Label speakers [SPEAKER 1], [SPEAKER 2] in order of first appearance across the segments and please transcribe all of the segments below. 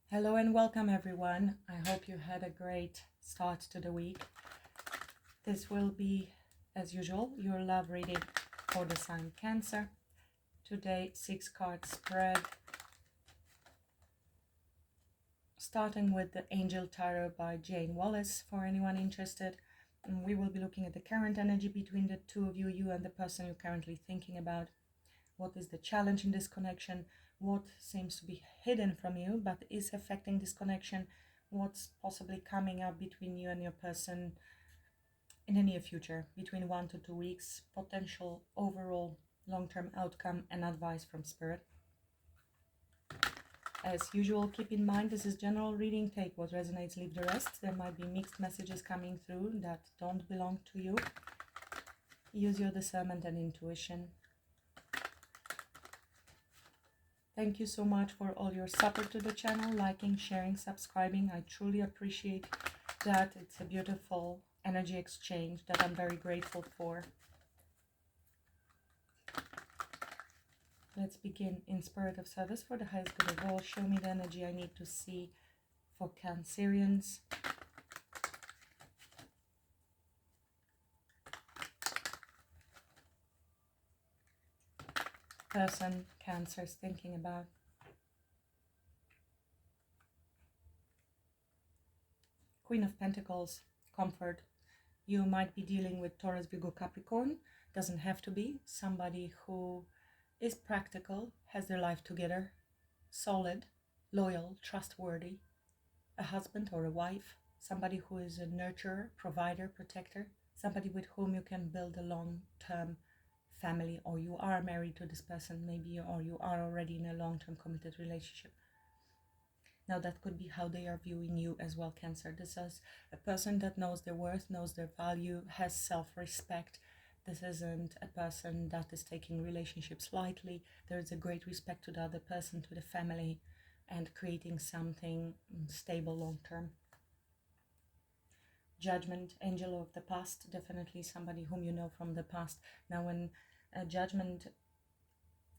[SPEAKER 1] Hello and welcome everyone. I hope you had a great start to the week. This will be, as usual, your love reading for the sign Cancer. Today, 6-card spread. Starting with the Angel Tarot by Jane Wallace for anyone interested. And we will be looking at the current energy between the two of you, you and the person you're currently thinking about. What is the challenge in this connection? What seems to be hidden from you but is affecting this connection? What's possibly coming up between you and your person in the near future, between 1 to 2 weeks, potential overall long-term outcome and advice from Spirit. As usual, keep in mind this is general reading. Take what resonates, leave the rest. There might be mixed messages coming through that don't belong to you. Use your discernment and intuition. Thank you so much for all your support to the channel, liking, sharing, subscribing. I truly appreciate that. It's a beautiful energy exchange that I'm very grateful for. Let's begin in spirit of service for the highest good of all. Show me the energy I need to see for Cancerians. Person Cancer is thinking about. Queen of Pentacles, comfort. You might be dealing with Taurus, Virgo, Capricorn. Doesn't have to be. Somebody who is practical, has their life together, solid, loyal, trustworthy. A husband or a wife. Somebody who is a nurturer, provider, protector. Somebody with whom you can build a long-term family, or you are married to this person maybe, or you are already in a long-term committed relationship. Now that could be how they are viewing you as well, Cancer. This is a person that knows their worth, knows their value, has self-respect. This isn't a person that is taking relationships lightly. There is a great respect to the other person, to the family, and creating something stable long-term. Judgment, angel of the past, definitely somebody whom you know from the past. Now when judgment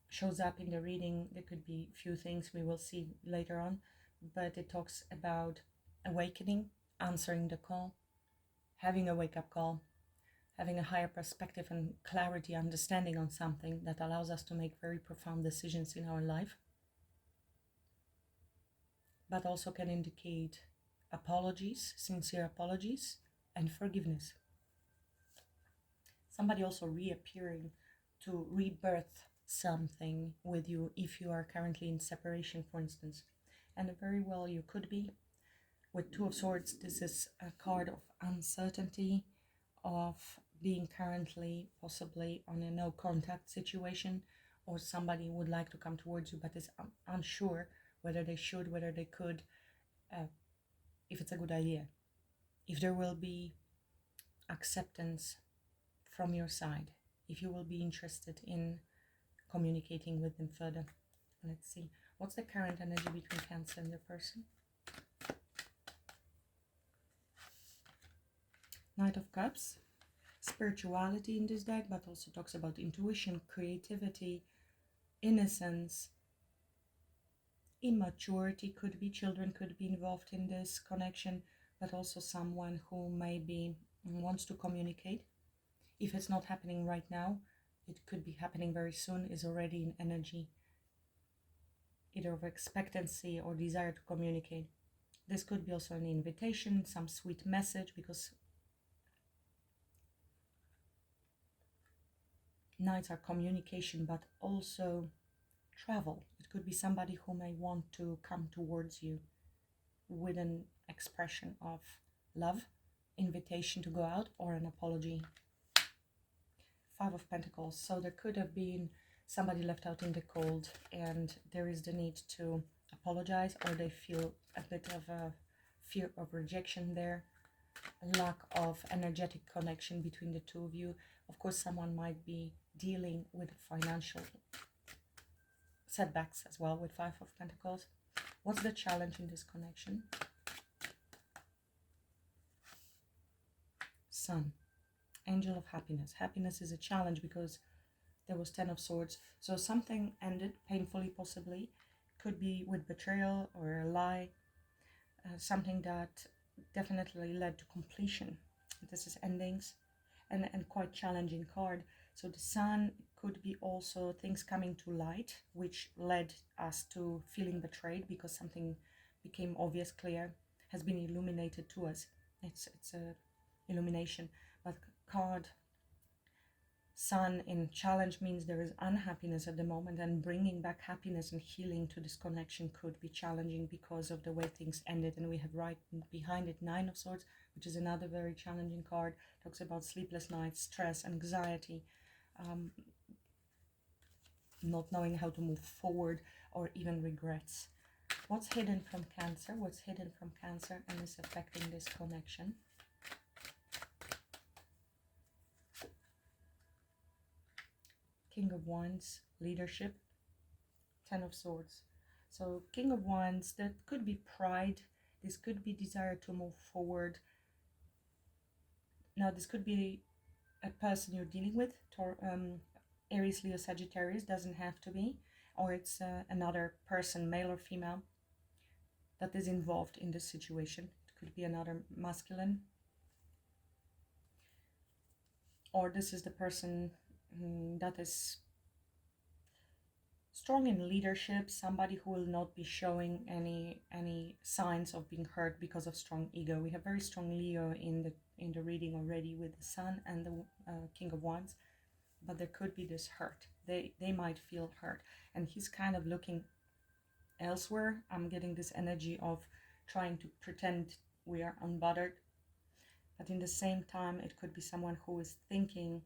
[SPEAKER 1] shows up in the reading, there could be a few things we will see later on, but it talks about awakening, answering the call, having a wake-up call, having a higher perspective and clarity, understanding on something that allows us to make very profound decisions in our life, but also can indicate apologies, sincere apologies, and forgiveness. Somebody also reappearing to rebirth something with you if you are currently in separation, for instance. And very well you could be. With Two of Swords, this is a card of uncertainty, of being currently possibly on a no contact situation, or somebody would like to come towards you but is unsure whether they should, whether they could, if it's a good idea, if there will be acceptance from your side, if you will be interested in communicating with them further. Let's see, what's the current energy between Cancer and the person? Knight of Cups, spirituality in this deck, but also talks about intuition, creativity, innocence, immaturity. Could be children could be involved in this connection, but also someone who maybe wants to communicate. If it's not happening right now, it could be happening very soon, is already in energy either of expectancy or desire to communicate. This could be also an invitation, some sweet message, because Knights are communication, but also travel. It could be somebody who may want to come towards you with an expression of love, invitation to go out, or an apology. Five of Pentacles. So there could have been somebody left out in the cold and there is the need to apologize, or they feel a bit of a fear of rejection there, lack of energetic connection between the two of you. Of course, someone might be dealing with financial setbacks as well with Five of Pentacles. What's the challenge in this connection? Sun, angel of happiness. Happiness is a challenge because there was Ten of Swords. So something ended painfully, possibly, could be with betrayal or a lie, something that definitely led to completion. This is endings, and quite challenging card. So the Sun could be also things coming to light, which led us to feeling betrayed because something became obvious, clear, has been illuminated to us. It's a illumination. But card Sun in challenge means there is unhappiness at the moment, and bringing back happiness and healing to this connection could be challenging because of the way things ended. And we have right behind it Nine of Swords, which is another very challenging card. Talks about sleepless nights, stress, anxiety, not knowing how to move forward, or even regrets. What's hidden from Cancer? What's hidden from Cancer and is affecting this connection? King of Wands, leadership, Ten of Swords. So King of Wands, that could be pride. This could be desire to move forward. Now, this could be a person you're dealing with, Aries, Leo, Sagittarius, doesn't have to be. Or it's another person, male or female, that is involved in this situation. It could be another masculine. Or this is the person that is strong in leadership, somebody who will not be showing any signs of being hurt because of strong ego. We have very strong Leo in the reading already with the Sun and the King of Wands, but there could be this hurt. They might feel hurt, and he's kind of looking elsewhere. I'm getting this energy of trying to pretend we are unbothered, but in the same time it could be someone who is thinking,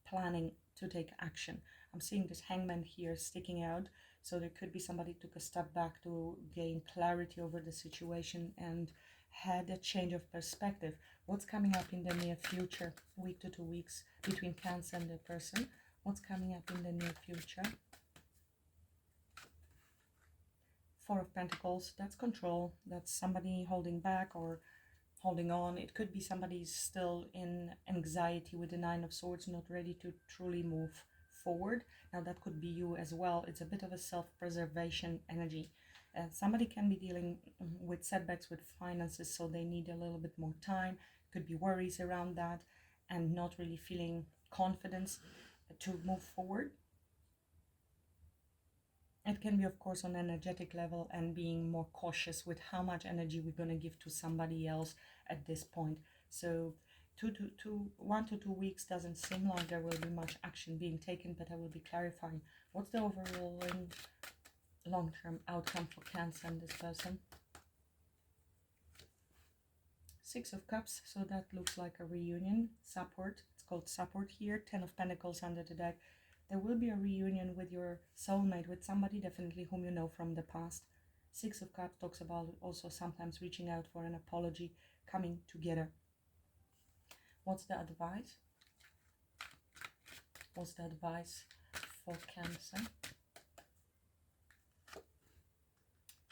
[SPEAKER 1] planning to take action. I'm seeing this Hangman here sticking out, so there could be somebody took a step back to gain clarity over the situation and had a change of perspective. What's coming up in the near future, week to 2 weeks, between Cancer and the person? What's coming up in the near future? Four of Pentacles, that's control. That's somebody holding back or holding on. It could be somebody's still in anxiety with the Nine of Swords, not ready to truly move forward. Now that could be you as well. It's a bit of a self-preservation energy. Somebody can be dealing with setbacks with finances, so they need a little bit more time. Could be worries around that and not really feeling confidence to move forward. It can be, of course, on an energetic level and being more cautious with how much energy we're going to give to somebody else at this point. So 1 to 2 weeks doesn't seem like there will be much action being taken, but I will be clarifying what's the overall long-term outcome for Cancer and this person. Six of Cups, so that looks like a reunion. Support, it's called support here. 10 of Pentacles under the deck. There will be a reunion with your soulmate, with somebody definitely whom you know from the past. Six of Cups talks about also sometimes reaching out for an apology, coming together. What's the advice? What's the advice for Cancer?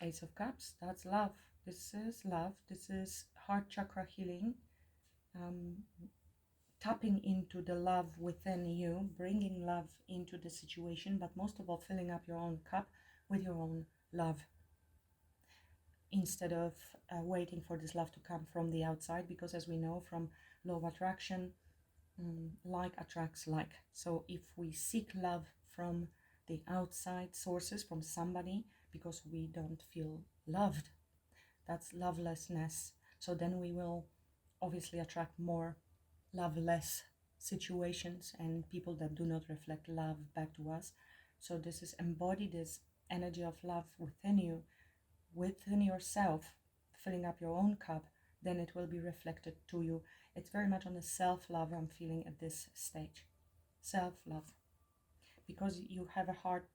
[SPEAKER 1] Ace of Cups, that's love. This is love. This is heart chakra healing. Tapping into the love within you, bringing love into the situation, but most of all filling up your own cup with your own love, instead of waiting for this love to come from the outside, because as we know from law of attraction, like attracts like. So if we seek love from the outside sources, from somebody, because we don't feel loved, that's lovelessness. So then we will obviously attract more loveless situations and people that do not reflect love back to us. So this is embody this energy of love within you, within yourself, filling up your own cup, then it will be reflected to you. It's very much on the self-love I'm feeling at this stage. Self-love. Because you have a heart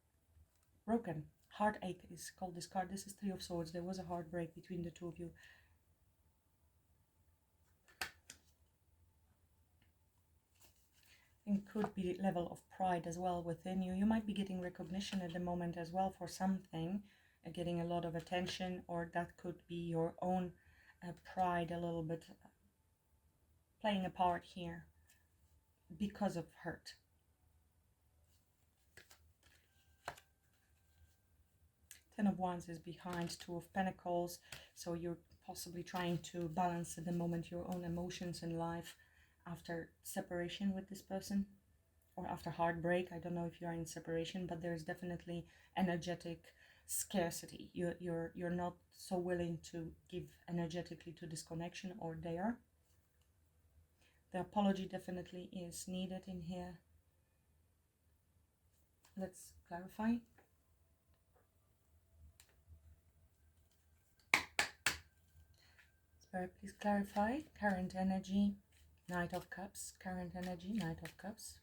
[SPEAKER 1] broken. Heartache is called this card. This is Three of Swords. There was a heartbreak between the two of you. It could be level of pride as well within you. You might be getting recognition at the moment as well for something, getting a lot of attention, or that could be your own pride a little bit playing a part here because of hurt. Ten of Wands is behind Two of Pentacles, so you're possibly trying to balance at the moment your own emotions in life after separation with this person, or after heartbreak. I don't know if you're in separation, but there's definitely energetic scarcity. You're not so willing to give energetically to this connection, or they are. The apology definitely is needed in here. Let's clarify. Spirit, please clarify. Current energy, Knight of Cups. Current energy, Knight of Cups.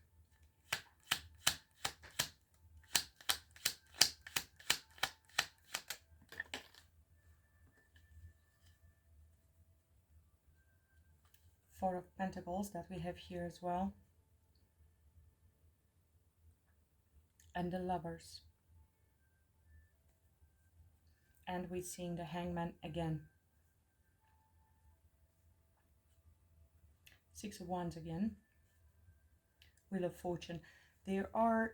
[SPEAKER 1] Four of Pentacles that we have here as well. And the Lovers. And we're seeing the Hangman again. Six of Wands again. Wheel of Fortune. There are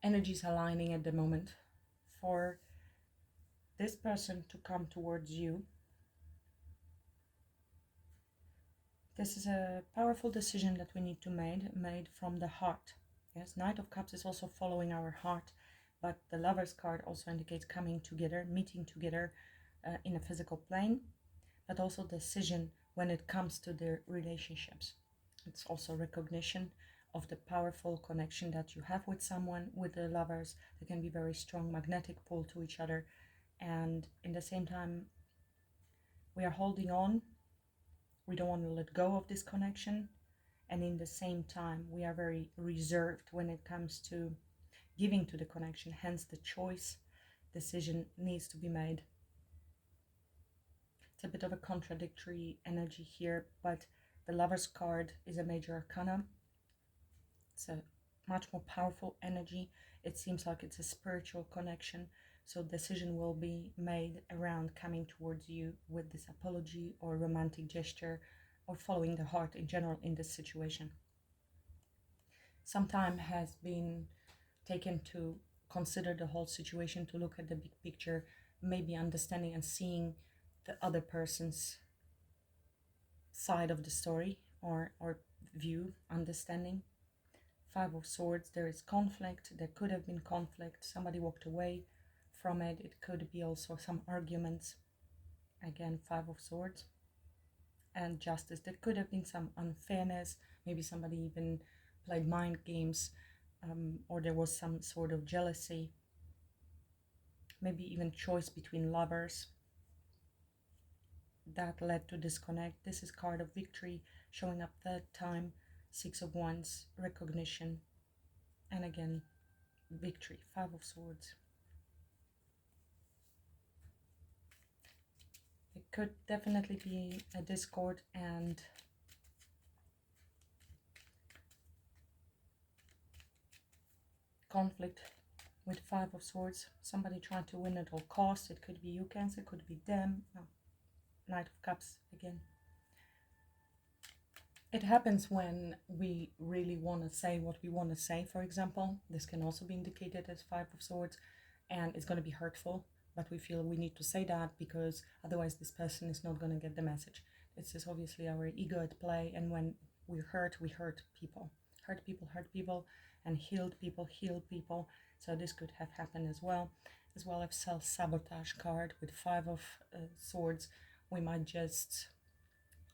[SPEAKER 1] energies aligning at the moment for this person to come towards you. This is a powerful decision that we need to made from the heart. Yes, Knight of Cups is also following our heart, but the Lover's card also indicates coming together, meeting together in a physical plane, but also decision when it comes to their relationships. It's also recognition of the powerful connection that you have with someone. With the Lovers, there can be very strong magnetic pull to each other, and in the same time we are holding on. We don't want to let go of this connection, and in the same time we are very reserved when it comes to giving to the connection. Hence the choice decision needs to be made. It's a bit of a contradictory energy here, but the Lover's card is a major arcana. It's a much more powerful energy. It seems like it's a spiritual connection, so decision will be made around coming towards you with this apology or romantic gesture, or following the heart in general in this situation. Some time has been taken to consider the whole situation, to look at the big picture, maybe understanding and seeing the other person's side of the story, or view, understanding. Five of Swords, there is conflict, there could have been conflict, somebody walked away from it. It could be also some arguments. Again, Five of Swords. And Justice, there could have been some unfairness, maybe somebody even played mind games, or there was some sort of jealousy, maybe even choice between lovers that led to disconnect. This is card of victory, showing up third time. Six of Wands, recognition, and again victory. Five of Swords. It could definitely be a discord and conflict with Five of Swords. Somebody trying to win at all costs. It could be you, Cancer, it could be them. No. Knight of Cups again. It happens when we really want to say what we want to say, for example. This can also be indicated as Five of Swords, and it's going to be hurtful, but we feel we need to say that because otherwise this person is not going to get the message. This is obviously our ego at play, and when we hurt people. Hurt people, and healed people heal people. So this could have happened as well. As well as self-sabotage card with Five of Swords. We might just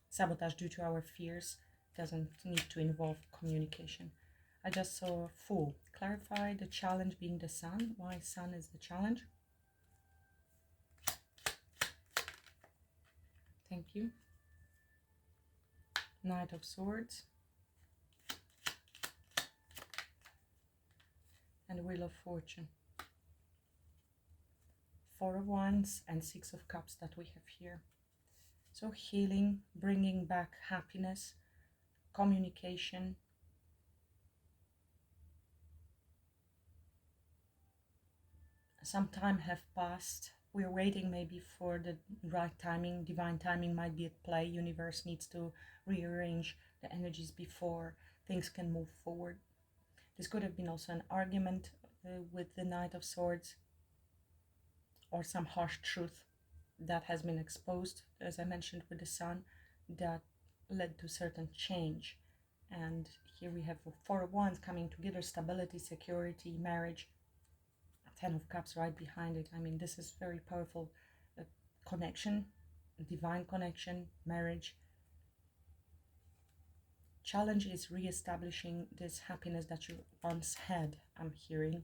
[SPEAKER 1] sabotage due to our fears. Doesn't need to involve communication. I just saw Fool. Clarify the challenge being the Sun. Why Sun is the challenge? Thank you. Knight of Swords. And Wheel of Fortune. Four of Wands and Six of Cups that we have here. So healing, bringing back happiness, communication. Some time have passed. We're waiting maybe for the right timing. Divine timing might be at play. Universe needs to rearrange the energies before things can move forward. This could have been also an argument with the Knight of Swords, or some harsh truth that has been exposed, as I mentioned with the Sun, that led to certain change. And here we have Four of Wands coming together: stability, security, marriage. Ten of Cups right behind it. I mean, this is very powerful connection, divine connection, marriage. Challenge is re-establishing this happiness that you once had, I'm hearing.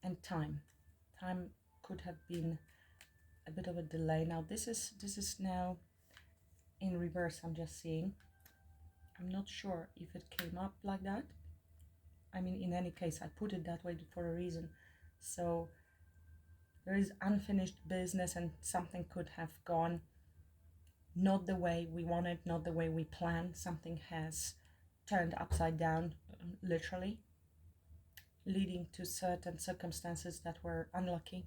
[SPEAKER 1] And time could have been a bit of a delay. Now this is now in reverse. I'm just seeing. I'm not sure if it came up like that. I mean, in any case, I put it that way for a reason. So there is unfinished business, and something could have gone not the way we wanted, not the way we planned. Something has turned upside down, literally, leading to certain circumstances that were unlucky.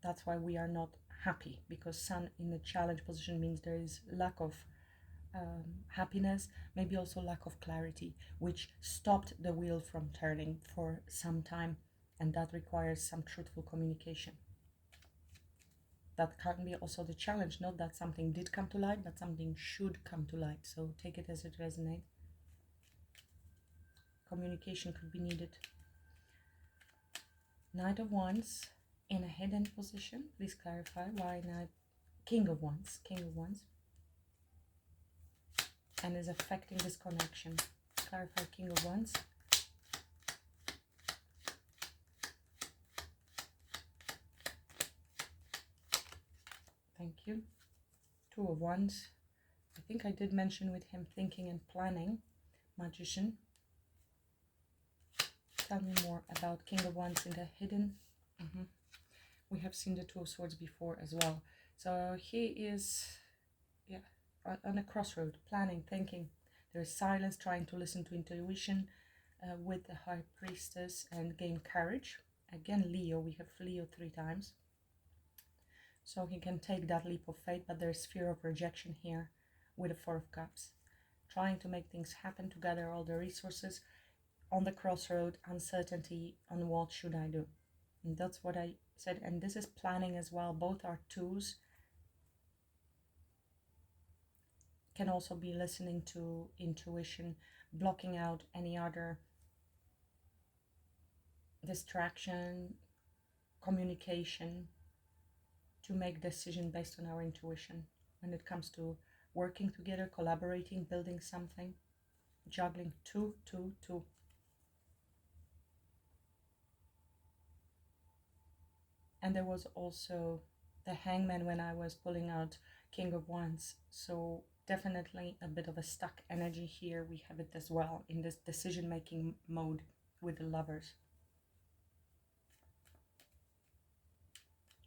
[SPEAKER 1] That's why we are not happy, because Sun in the challenge position means there is lack of happiness, maybe also lack of clarity, which stopped the wheel from turning for some time, and that requires some truthful communication. That can be also the challenge, not that something did come to light, but something should come to light. So take it as it resonates. Communication could be needed. Knight of Wands in a hidden position. Please clarify why Knight. King of Wands. And is affecting this connection. Clarify King of Wands. Thank you. Two of Wands. I think I did mention with him thinking and planning. Magician. Tell me more about King of Wands in the hidden. We have seen the Two of Swords before as well. So he is, on a crossroad, planning, thinking. There's silence, trying to listen to intuition with the High Priestess and gain courage. Again, Leo, we have Leo 3 times. So he can take that leap of faith, but there's fear of rejection here with the Four of Cups. Trying to make things happen, to gather all the resources. On the crossroad, uncertainty on what should I do. And that's what I said. And this is planning as well. Both are twos. Can also be listening to intuition, blocking out any other distraction, communication, to make decision based on our intuition. When it comes to working together, collaborating, building something, juggling. Two. And there was also the Hangman when I was pulling out King of Wands. So definitely a bit of a stuck energy here. We have it as well in this decision-making mode with the Lovers.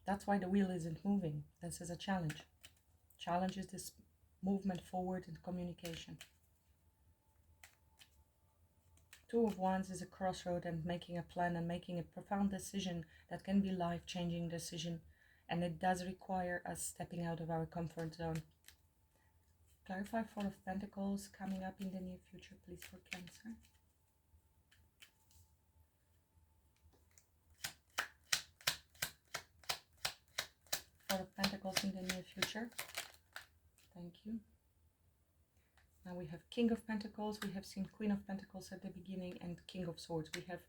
[SPEAKER 1] That's why the wheel isn't moving. This is a challenge. Challenge is this movement forward in communication. Two of Wands is a crossroad and making a plan and making a profound decision that can be life-changing decision, and it does require us stepping out of our comfort zone. Clarify Four of Pentacles coming up in the near future, please, for Cancer. Four of Pentacles in the near future. Thank you. Now we have King of Pentacles, we have seen Queen of Pentacles at the beginning, and King of Swords. We have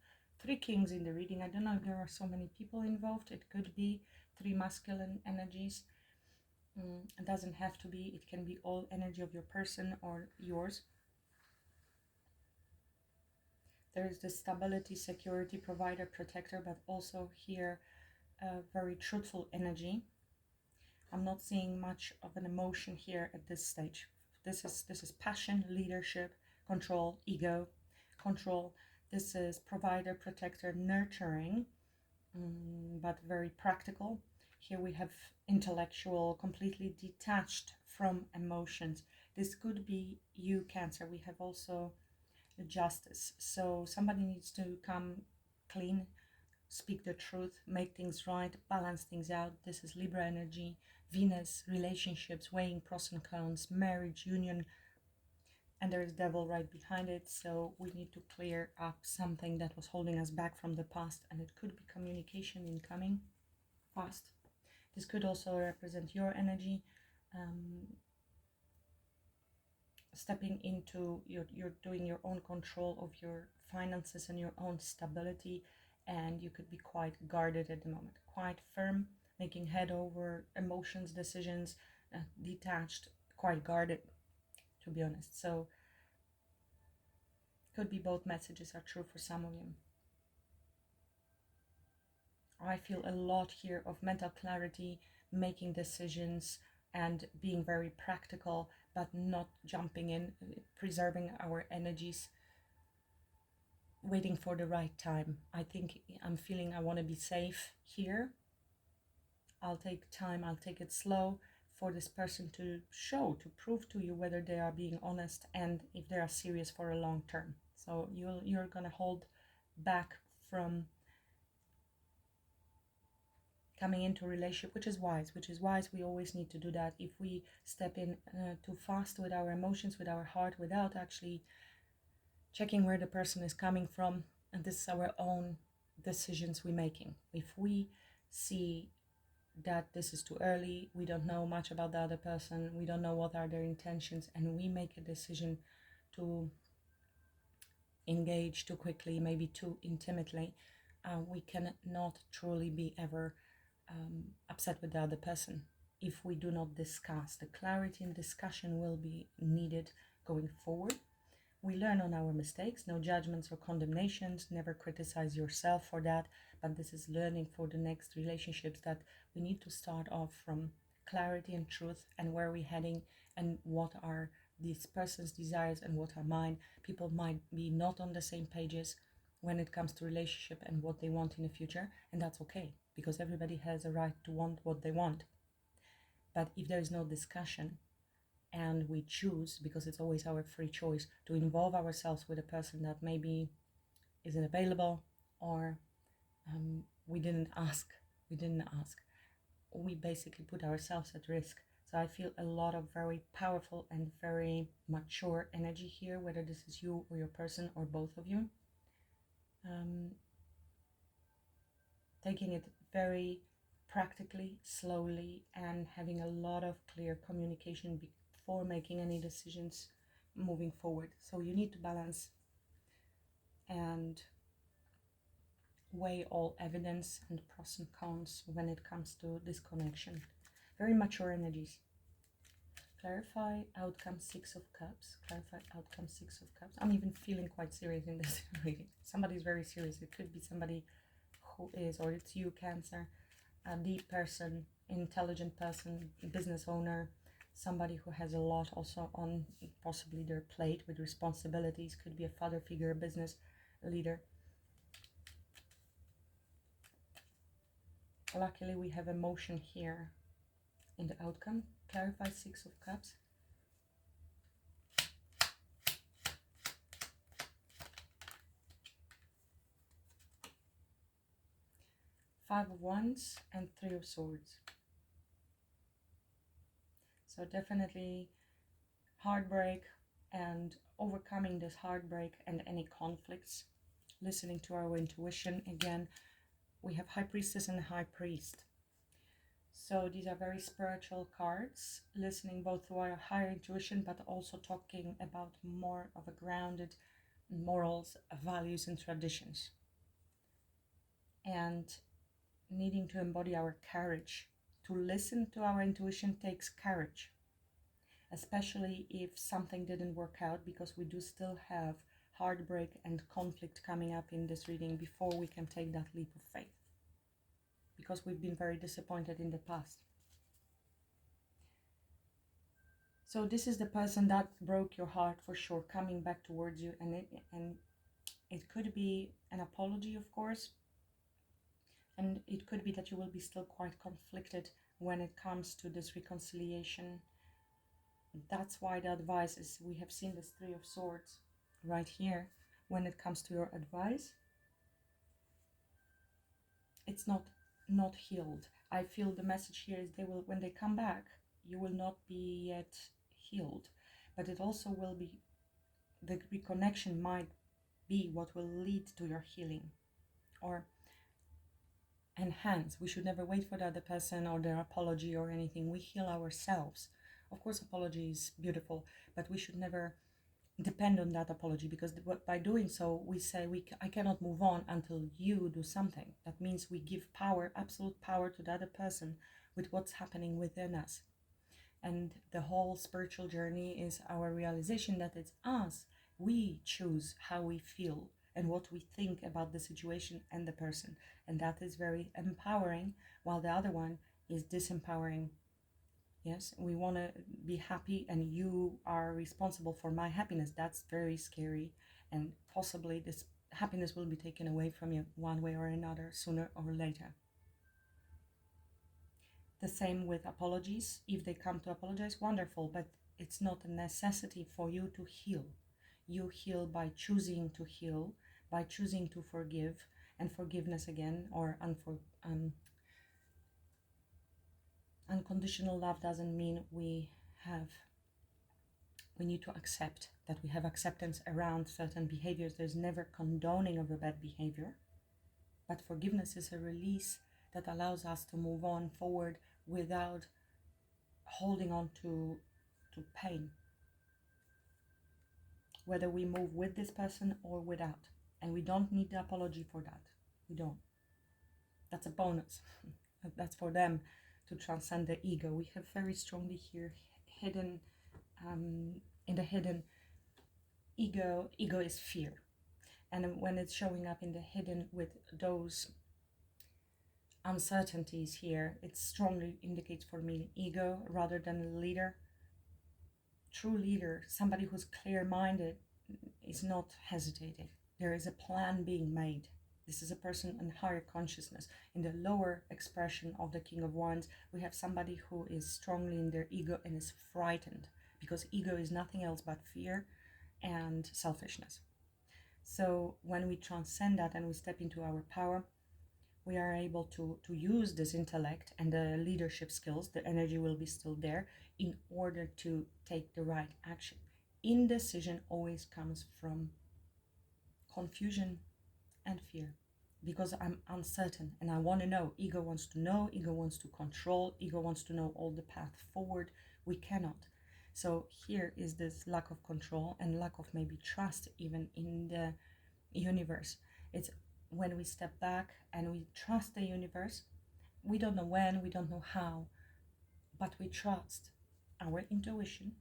[SPEAKER 1] 3 kings in the reading. I don't know if there are so many people involved. It could be 3 masculine energies. It doesn't have to be. It can be all energy of your person or yours. There is the stability, security, provider, protector, but also here a very truthful energy. I'm not seeing much of an emotion here at this stage. This is passion, leadership, control, ego, control. This is provider, protector, nurturing, but very practical. Here we have intellectual, completely detached from emotions. This could be you, Cancer. We have also justice. So somebody needs to come clean, speak the truth, make things right, balance things out. This is Libra energy. Venus, relationships, weighing pros and cons, marriage, union, and there is devil right behind it. So we need to clear up something that was holding us back from the past, and it could be communication incoming fast. This could also represent your energy, stepping into you're doing your own control of your finances and your own stability, and you could be quite guarded at the moment, quite firm, making head over emotions, decisions, detached, quite guarded, to be honest. So could be both messages are true for some of you. I feel a lot here of mental clarity, making decisions, and being very practical, but not jumping in, preserving our energies, waiting for the right time. I think I'm feeling I want to be safe here. I'll take time, I'll take it slow for this person to show, to prove to you whether they are being honest and if they are serious for a long term. So you're gonna hold back from coming into a relationship, which is wise. We always need to do that. If we step in too fast with our emotions, with our heart, without actually checking where the person is coming from, and this is our own decisions we're making. If we see that this is too early, we don't know much about the other person, we don't know what are their intentions, and we make a decision to engage too quickly, maybe too intimately, we cannot truly be ever upset with the other person if we do not discuss. The clarity and discussion will be needed going forward. We learn on our mistakes, no judgments or condemnations, never criticize yourself for that, but this is learning for the next relationships, that we need to start off from clarity and truth, and where we're heading, and what are this person's desires and what are mine. People might be not on the same pages when it comes to relationship and what they want in the future, and that's okay, because everybody has a right to want what they want. But if there is no discussion, and we choose, because it's always our free choice, to involve ourselves with a person that maybe isn't available, or we didn't ask, we basically put ourselves at risk. So I feel a lot of very powerful and very mature energy here, whether this is you or your person or both of you. Taking it very practically, slowly, and having a lot of clear communication before making any decisions moving forward. So you need to balance and weigh all evidence and pros and cons when it comes to this connection. Very mature energies. Clarify outcome 6 of Cups. Clarify outcome 6 of Cups. I'm even feeling quite serious in this reading. Somebody's very serious. It could be somebody who is, or it's you, Cancer, a deep person, intelligent person, business owner, somebody who has a lot also on possibly their plate with responsibilities. Could be a father figure, a business leader. Luckily we have emotion here in the outcome. Clarify 6 of Cups. Five of Wands and 3 of Swords. So definitely heartbreak, and overcoming this heartbreak and any conflicts, listening to our intuition. Again, we have High Priestess and High Priest. So these are very spiritual cards, listening both to our higher intuition, but also talking about more of a grounded morals, values, and traditions. And needing to embody our courage. To listen to our intuition takes courage, especially if something didn't work out, because we do still have heartbreak and conflict coming up in this reading before we can take that leap of faith, because we've been very disappointed in the past. So this is the person that broke your heart for sure, coming back towards you, and it could be an apology, of course, and it could be that you will be still quite conflicted when it comes to this reconciliation. That's why the advice is, we have seen this 3 of Swords right here. When it comes to your advice, it's not healed. I feel the message here is, they will, when they come back, you will not be yet healed, but it also will be the reconnection might be what will lead to your healing or enhance. We should never wait for the other person or their apology or anything. We heal ourselves. Of course, apology is beautiful, but we should never depend on that apology, because by doing so, we say I cannot move on until you do something. That means we give power, absolute power, to the other person with what's happening within us. And the whole spiritual journey is our realization that it's us. We choose how we feel and what we think about the situation and the person. And that is very empowering, while the other one is disempowering. Yes, we want to be happy and you are responsible for my happiness. That's very scary. And possibly this happiness will be taken away from you one way or another, sooner or later. The same with apologies. If they come to apologize, wonderful, but it's not a necessity for you to heal. You heal by choosing to heal, by choosing to forgive, and forgiveness again, or unconditional love doesn't mean we need to accept, that we have acceptance around certain behaviors. There's never condoning of a bad behavior, but forgiveness is a release that allows us to move on forward without holding on to pain, whether we move with this person or without. And we don't need the apology for that. We don't. That's a bonus. That's for them to transcend the ego. We have very strongly here hidden, in the hidden ego is fear. And when it's showing up in the hidden with those uncertainties here, it strongly indicates for me ego rather than a leader. True leader, somebody who's clear-minded, is not hesitating. There is a plan being made. This is a person in higher consciousness. In the lower expression of the King of Wands, we have somebody who is strongly in their ego and is frightened, because ego is nothing else but fear and selfishness. So when we transcend that and we step into our power, we are able to use this intellect and the leadership skills, the energy will be still there, in order to take the right action. Indecision always comes from confusion and fear, because I'm uncertain and I want to know. Ego wants to know, ego wants to control, ego wants to know all the path forward. We cannot. So here is this lack of control and lack of maybe trust even in the universe. It's when we step back and we trust the universe. We don't know when, we don't know how, but we trust our intuition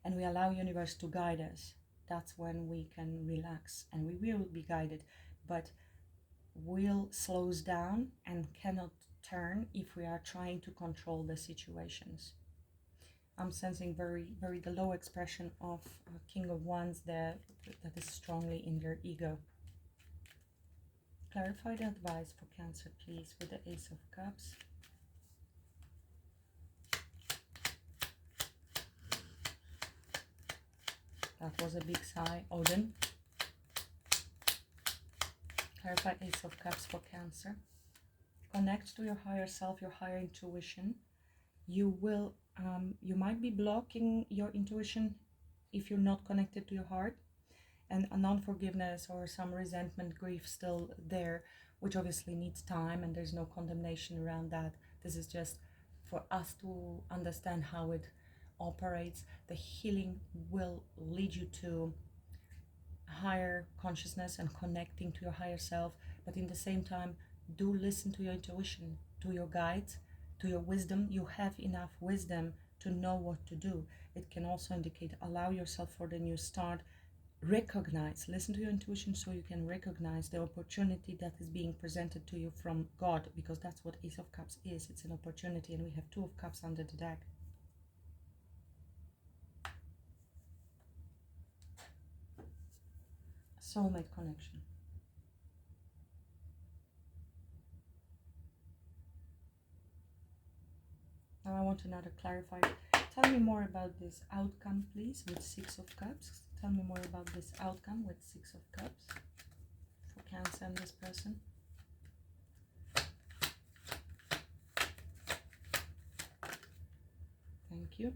[SPEAKER 1] and we allow universe to guide us. That's when we can relax, and we will be guided, but will slows down and cannot turn if we are trying to control the situations. I'm sensing very, very the low expression of King of Wands that is strongly in their ego. Clarify the advice for Cancer, please, with the Ace of Cups. That was a big sigh, Odin. Clarify Ace of Cups for Cancer. Connect to your higher self, your higher intuition. You will, you might be blocking your intuition if you're not connected to your heart, and a non-forgiveness or some resentment, grief still there, which obviously needs time, and there's no condemnation around that. This is just for us to understand how it operates. The healing will lead you to higher consciousness and connecting to your higher self, but in the same time, do listen to your intuition, to your guides, to your wisdom. You have enough wisdom to know what to do. It can also indicate allow yourself for the new start. Recognize, listen to your intuition so you can recognize the opportunity that is being presented to you from God, because that's what Ace of Cups is. It's an opportunity, and we have Two of Cups under the deck. Soulmate connection. Now I want another clarify. Tell me more about this outcome, please, with Six of Cups. Tell me more about this outcome with Six of Cups for Cancer and this person. Thank you.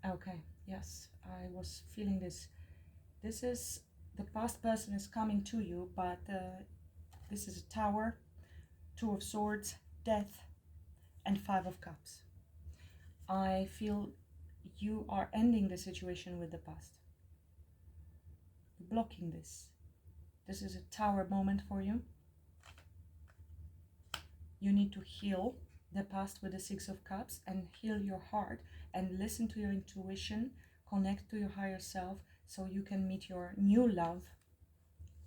[SPEAKER 1] Okay, yes, I was feeling this. This is, the past person is coming to you, but this is a Tower, Two of Swords, Death, and Five of Cups. I feel you are ending the situation with the past. Blocking this. This is a Tower moment for you. You need to heal the past with the Six of Cups and heal your heart and listen to your intuition, connect to your higher self so you can meet your new love,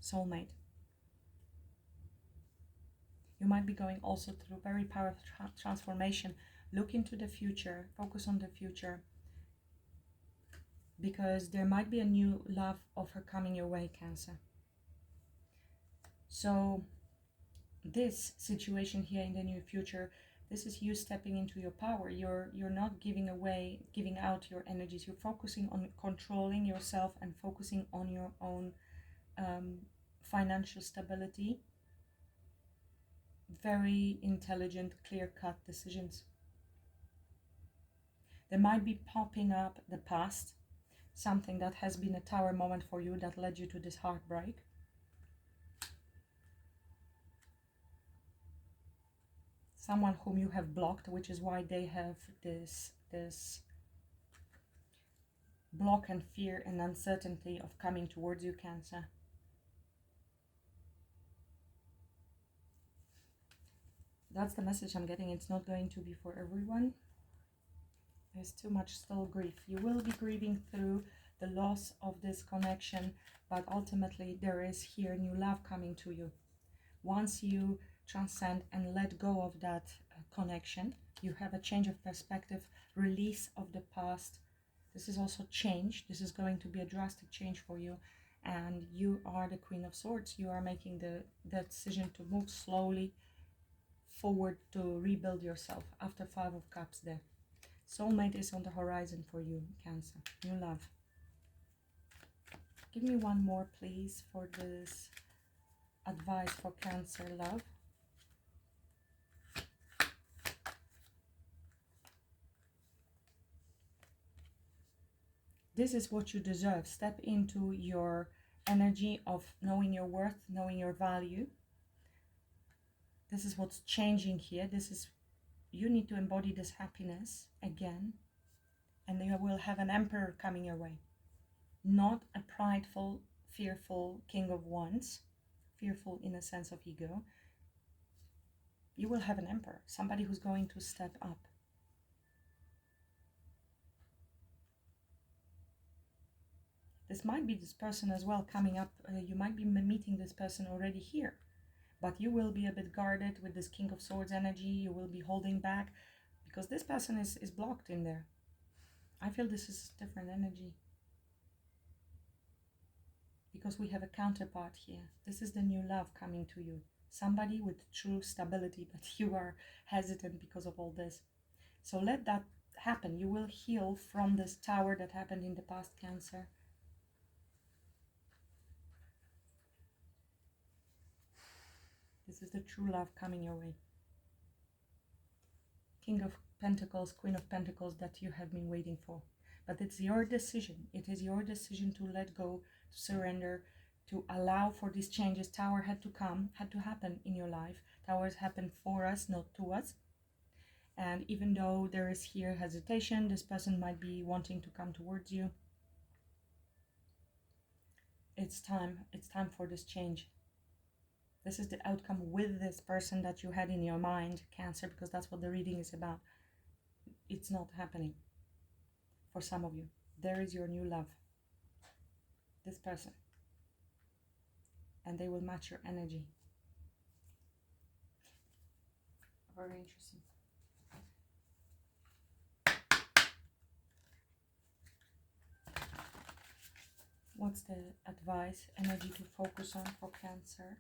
[SPEAKER 1] soulmate. You might be going also through very powerful transformation. Look into the future, focus on the future, because there might be a new love offer coming your way, Cancer. So this situation here in the near future, this is you stepping into your power. You're not giving out your energies. You're focusing on controlling yourself and focusing on your own financial stability. Very intelligent, clear-cut decisions. There might be popping up the past, something that has been a Tower moment for you that led you to this heartbreak. Someone whom you have blocked, which is why they have this block and fear and uncertainty of coming towards you, Cancer. That's the message I'm getting. It's not going to be for everyone. There's too much still grief. You will be grieving through the loss of this connection, but ultimately there is here new love coming to you. Once you transcend and let go of that connection, you have a change of perspective, release of the past. This is also change. This is going to be a drastic change for you, and you are the Queen of Swords. You are making the decision to move slowly forward to rebuild yourself after Five of Cups there. Soulmate is on the horizon for you, Cancer. New love. Give me one more, please, for this advice for Cancer love. This is what you deserve. Step into your energy of knowing your worth, knowing your value. This is what's changing here. This is, you need to embody this happiness again, and you will have an Emperor coming your way. Not a prideful, fearful King of Wands, fearful in a sense of ego. You will have an Emperor, somebody who's going to step up. This might be this person as well coming up. You might be meeting this person already here, but you will be a bit guarded with this King of Swords energy. You will be holding back because this person is blocked in there. I feel this is a different energy because we have a counterpart here. This is the new love coming to you. Somebody with true stability, but you are hesitant because of all this. So let that happen. You will heal from this Tower that happened in the past, Cancer. This is the true love coming your way. King of Pentacles, Queen of Pentacles that you have been waiting for. But it's your decision. It is your decision to let go, to surrender, to allow for these changes. Tower had to happen in your life. Towers happen for us, not to us. And even though there is here hesitation, this person might be wanting to come towards you. It's time for this change. This is the outcome with this person that you had in your mind, Cancer, because that's what the reading is about. It's not happening for some of you. There is your new love. This person. And they will match your energy. Very interesting. What's the advice, energy to focus on for Cancer?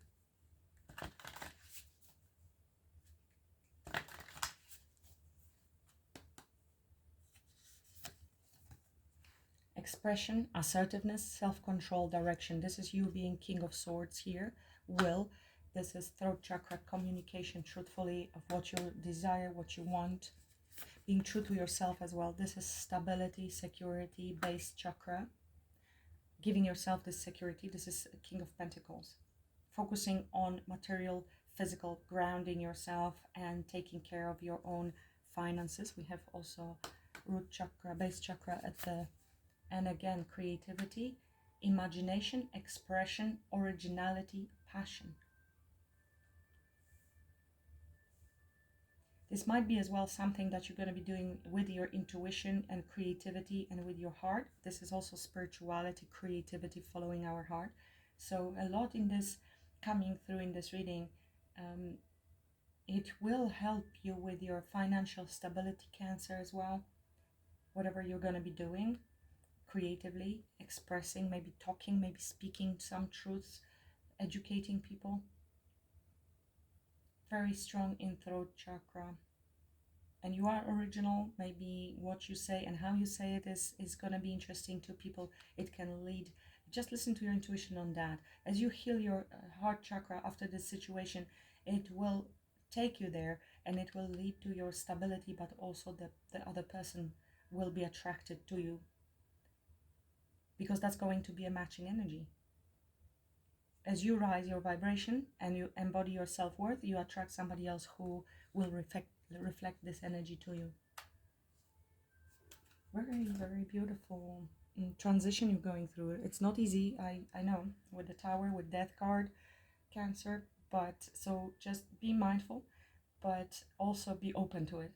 [SPEAKER 1] Expression, assertiveness, self-control, direction. This is you being King of Swords here. Will. This is throat chakra, communication truthfully of what you desire, what you want. being true to yourself as well. This is stability, security, base chakra. Giving yourself this security. This is King of Pentacles. Focusing on material, physical, grounding yourself and taking care of your own finances. We have also root chakra, base chakra at the, and again, creativity, imagination, expression, originality, passion. This might be as well something that you're going to be doing with your intuition and creativity and with your heart. This is also spirituality, creativity, following our heart. So a lot in this coming through in this reading. It will help you with your financial stability, Cancer, as well. Whatever you're going to be doing creatively, expressing, maybe talking, maybe speaking some truths, educating people. Very strong in throat chakra. And you are original. Maybe what you say and how you say it is going to be interesting to people. It can lead. Just listen to your intuition on that. As you heal your heart chakra after this situation, it will take you there and it will lead to your stability, but also the other person will be attracted to you, because that's going to be a matching energy. As you rise your vibration and you embody your self-worth, you attract somebody else who will reflect this energy to you. Very, very beautiful transition you're going through. It's not easy, I know, with the Tower, with Death card, Cancer, but so just be mindful, but also be open to it.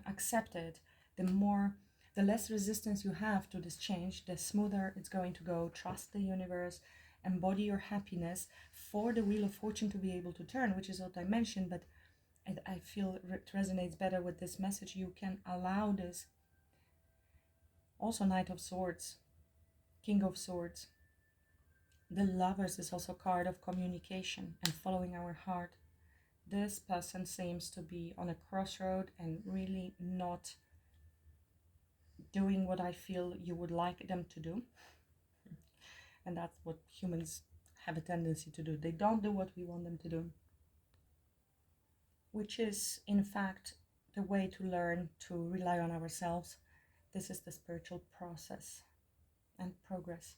[SPEAKER 1] Accept it. The less resistance you have to this change, the smoother it's going to go. Trust the universe, embody your happiness for the Wheel of Fortune to be able to turn, which is what I mentioned, but I feel it resonates better with this message. You can allow this. Also, Knight of Swords, King of Swords. The Lovers is also a card of communication and following our heart. This person seems to be on a crossroad and really not doing what I feel you would like them to do. And that's what humans have a tendency to do. They don't do what we want them to do, which is, in fact, the way to learn to rely on ourselves. This is the spiritual process and progress.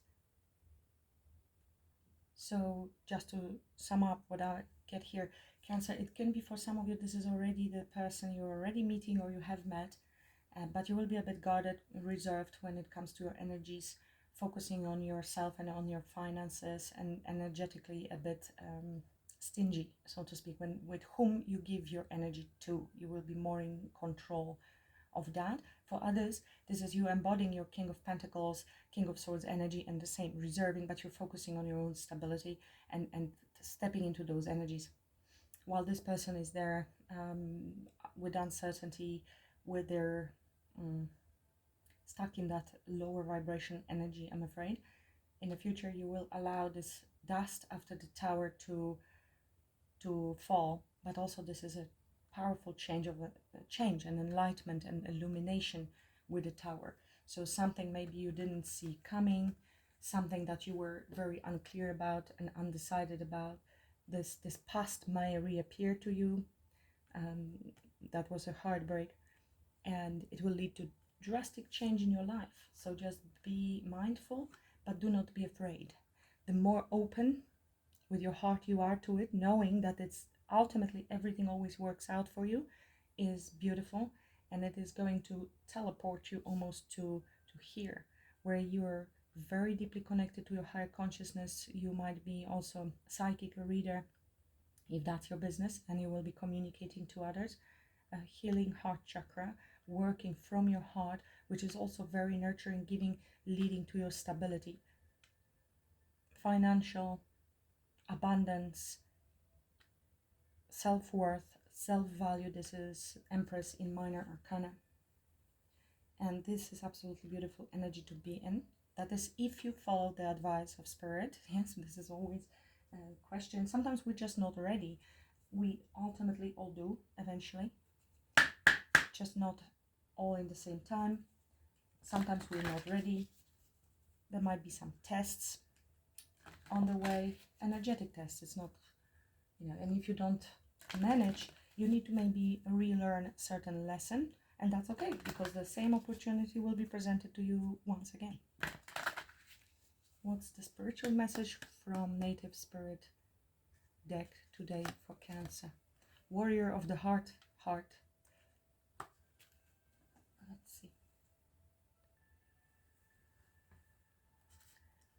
[SPEAKER 1] So just to sum up what I get here, Cancer, it can be for some of you, this is already the person you're already meeting or you have met, but you will be a bit guarded, reserved when it comes to your energies, focusing on yourself and on your finances, and energetically a bit stingy, so to speak, with whom you give your energy to. You will be more in control of that. For others, this is you embodying your King of Pentacles, King of Swords energy, and the same, reserving, but you're focusing on your own stability and stepping into those energies. While this person is there with uncertainty, with their stuck in that lower vibration energy, I'm afraid. In the future, you will allow this dust after the Tower to fall, but also this is a powerful change of a change and enlightenment and illumination with the Tower. So something maybe you didn't see coming, something that you were very unclear about and undecided about, this past may reappear to you. That was a heartbreak, and it will lead to drastic change in your life. So just be mindful, but do not be afraid. The more open with your heart you are to it, knowing that it's ultimately everything always works out for you, is beautiful, and it is going to teleport you almost to here, where you're very deeply connected to your higher consciousness. You might be also psychic or reader, if that's your business, and you will be communicating to others. Healing heart chakra, working from your heart, which is also very nurturing, giving, leading to your stability, financial abundance, self-worth, self-value. This is Empress in Minor Arcana, and this is absolutely beautiful energy to be in. That is, if you follow the advice of Spirit. Yes, this is always a question. Sometimes we're just not ready. We ultimately all do eventually, just not all in the same time. Sometimes we're not ready. There might be some tests on the way, energetic tests. It's not, and if you don't manage, you need to maybe relearn certain lesson, And that's okay, because the same opportunity will be presented to you once again. What's the spiritual message from Native Spirit deck today for Cancer? Warrior of the heart. Let's see.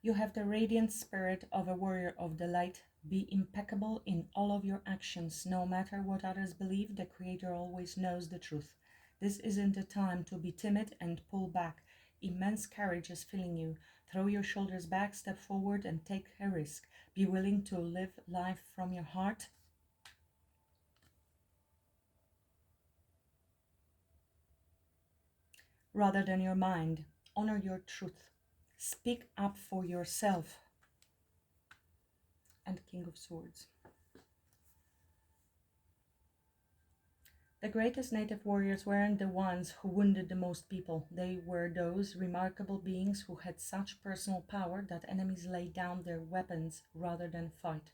[SPEAKER 1] You have the radiant spirit of a warrior of the light. Be impeccable in all of your actions. No matter what others believe, the Creator always knows the truth. This isn't a time to be timid and pull back. Immense courage is filling you. Throw your shoulders back, step forward, and take a risk. Be willing to live life from your heart. Rather than your mind. Honor your truth. Speak up for yourself. And King of Swords. The greatest native warriors weren't the ones who wounded the most people. They were those remarkable beings who had such personal power that enemies laid down their weapons rather than fight.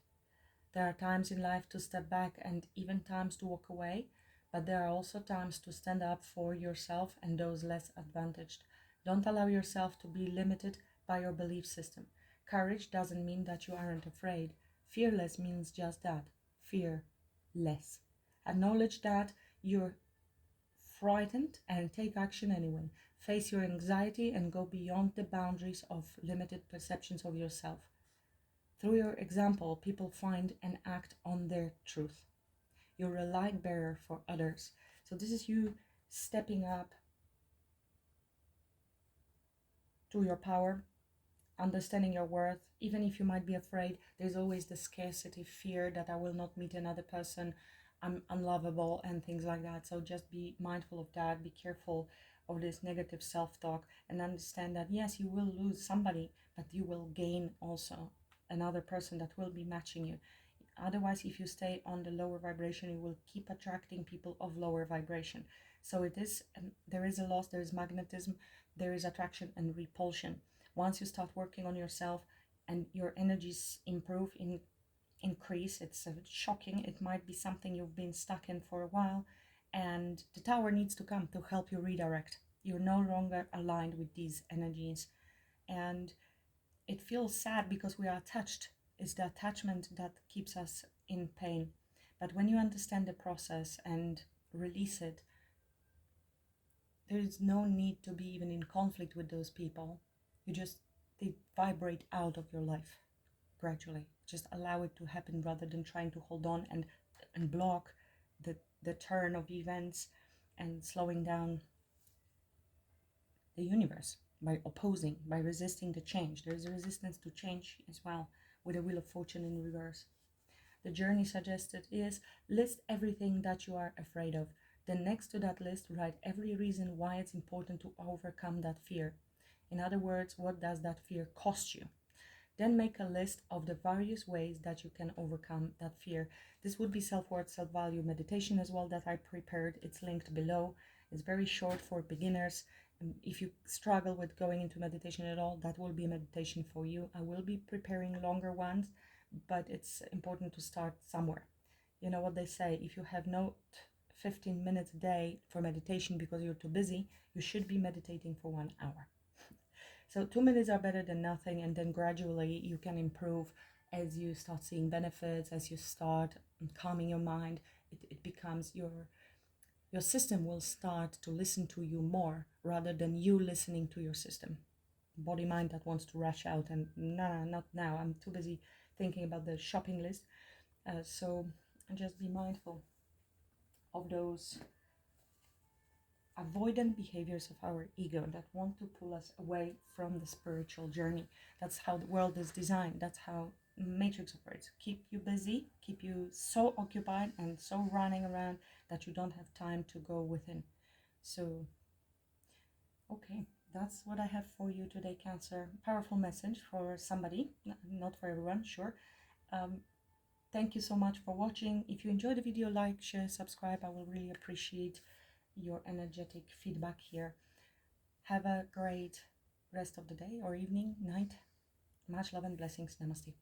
[SPEAKER 1] There are times in life to step back and even times to walk away, but there are also times to stand up for yourself and those less advantaged. Don't allow yourself to be limited by your belief system. Courage doesn't mean that you aren't afraid. Fearless means just that, fearless. Acknowledge that you're frightened and take action anyway. Face your anxiety and go beyond the boundaries of limited perceptions of yourself. Through your example, people find and act on their truth. You're a light bearer for others. So this is you stepping up to your power, understanding your worth. Even if you might be afraid, there's always the scarcity fear that I will not meet another person, I'm unlovable and things like that. So just be mindful of that. Be careful of this negative self-talk and understand that yes, you will lose somebody, but you will gain also another person that will be matching you. Otherwise, if you stay on the lower vibration, you will keep attracting people of lower vibration. So it is, there is a loss, there is magnetism, there is attraction and repulsion. Once you start working on yourself and your energies improve, increase, it's shocking. It might be something you've been stuck in for a while, and the tower needs to come to help you redirect. You're no longer aligned with these energies, and it feels sad because we are attached. It's the attachment that keeps us in pain. But when you understand the process and release it, there is no need to be even in conflict with those people. They vibrate out of your life gradually. Just allow it to happen rather than trying to hold on and block the turn of events and slowing down the universe by opposing, by resisting the change. There is a resistance to change as well with the Wheel of Fortune in reverse. The journey suggested is list everything that you are afraid of. Then next to that list, write every reason why it's important to overcome that fear. In other words, what does that fear cost you? Then make a list of the various ways that you can overcome that fear. This would be self-worth, self-value meditation as well that I prepared. It's linked below. It's very short for beginners. If you struggle with going into meditation at all, that will be a meditation for you. I will be preparing longer ones, but it's important to start somewhere. You know what they say, if you have not 15 minutes a day for meditation because you're too busy, you should be meditating for 1 hour. So 2 minutes are better than nothing, and then gradually you can improve as you start seeing benefits, as you start calming your mind. It becomes your system will start to listen to you more rather than you listening to your system. Body mind that wants to rush out and no, not now, I'm too busy thinking about the shopping list. So just be mindful of those avoidant behaviors of our ego that want to pull us away from the spiritual journey. That's how the world is designed. That's how Matrix operates. Keep you busy, keep you so occupied and so running around that you don't have time to go within. So, okay, that's what I have for you today, Cancer. Powerful message for somebody, not for everyone, sure. Thank you so much for watching. If you enjoyed the video, like, share, subscribe. I will really appreciate your energetic feedback here. Have a great rest of the day or evening, night. Much love and blessings. Namaste.